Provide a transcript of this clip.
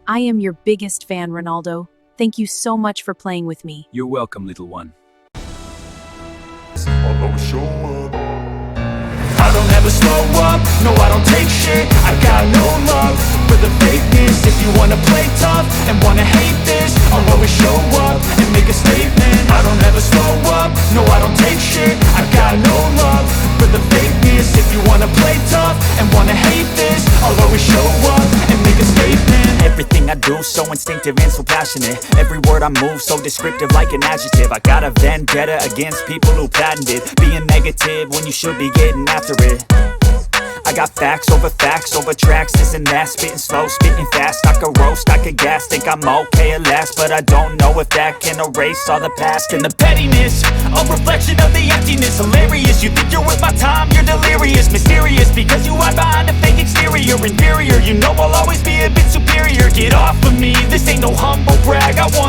I am your biggest fan, Ronaldo. Thank you so much for playing with me. You're welcome, little one. I'll always show up. I don't ever slow up, no I don't take shit. I got no love for the fakeness. If you wanna play tough and wanna hate this, I'll always show up and make a statement. I don't ever slow up, no I don't take shit. I got no love for the fakeness. If you wanna play tough and wanna hate this, I'll always show up and make a statement. Everything I do so instinctive and so passionate. Every word I move so descriptive like an adjective. I got a vendetta against people who patented being negative when you should be getting after it. I got facts over tracks, this and that. Spitting slow, spitting fast. I could roast, I could gas. Think I'm okay at last, but I don't know if that can erase all the past. And the pettiness, a reflection of the emptiness. Hilarious, you think you're worth my time, you're delirious. Mysterious, because you hide behind a fake exterior. Inferior, you know I'll always be a bit superior. Get off of me, this ain't no humble brag. I want